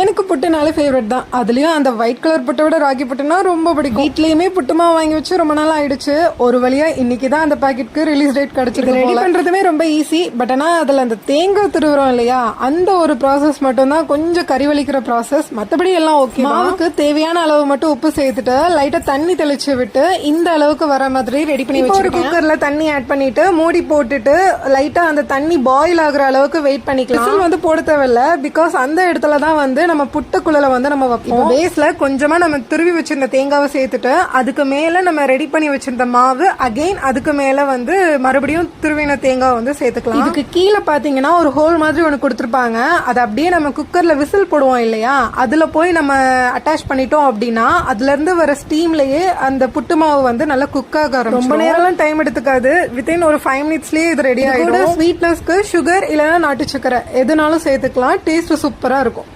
எனக்கு புட்டுனாலே ஃபேவரட் தான். அதுலயும் அந்த ஒயிட் கலர் புட்டை விட ராகி புட்டுனா ரொம்ப பிடிக்கும். வீட்லயுமே புட்டுமா வாங்கி வச்சு ரொம்ப நாள் ஆயிடுச்சு. ஒரு வழியா இன்னைக்கு தான் அந்த பாக்கெட்க்கு ரிலீஸ் டேட் கிடைச்சிருக்கு. ரெடி பண்றதுமே ரொம்ப ஈஸி. பட் ஆனா அதுல அந்த தேங்காய் துருவுறோம் இல்லையா, அந்த ஒரு ப்ராசஸ் மட்டும் தான் கொஞ்சம் கறிவலிக்கிற ப்ராசஸ். மத்தபடி எல்லாம் ஓகே. மாவுக்கு தேவையான அளவு மட்டும் உப்பு சேர்த்துட்டு லைட்டா தண்ணி தெளிச்சு விட்டு இந்த அளவுக்கு வர மாதிரி ரெடி பண்ணி வச்சு ஒரு குக்கர்ல தண்ணி ஆட் பண்ணிட்டு மூடி போட்டுட்டு லைட்டா அந்த தண்ணி பாயில் ஆகுற அளவுக்கு வெயிட் பண்ணிக்கலாம். வந்து போட தேவையில்ல. பிகாஸ் அந்த இடத்துல தான் வந்து நம்ம புட்டுக்குள்ள வந்து நம்ம வைப்போம். பேஸ்ல கொஞ்சமா நம்ம துருவி வச்சிருந்த தேங்காவை சேர்த்துட்டு அதுக்கு மேல நம்ம ரெடி பண்ணி வச்சிருந்த மாவு அகைன் அதுக்கு மேல வந்து மறுபடியும் துருவின தேங்காய் வந்து சேர்த்துக்கலாம். இதுக்கு கீழே பாத்தீங்கன்னா ஒரு ஹோல் மாதிரி ஒண்ணு கொடுத்துருப்பாங்க. அதை அப்படியே நம்ம குக்கர்ல விசில் போடுவோம் இல்லையா, அதுல போய் நம்ம அட்டாச் பண்ணிட்டோம் அப்படின்னா அதுல இருந்து வர ஸ்டீம்லயே அந்த புட்டு மாவு வந்து நல்லா குக் ஆக ஆரம்பிச்சிடும். ரொம்ப நேரம் டைம் எடுத்துக்காது. வித்தின் ஒரு 5 மினிட்ஸ்லயே இது ரெடி ஆயிடும். ஸ்வீட்னஸ்க்கு சுகர் இல்லைன்னா நாட்டு சக்கரை எதுனாலும் சேர்த்துக்கலாம். டேஸ்ட் சூப்பரா இருக்கும்.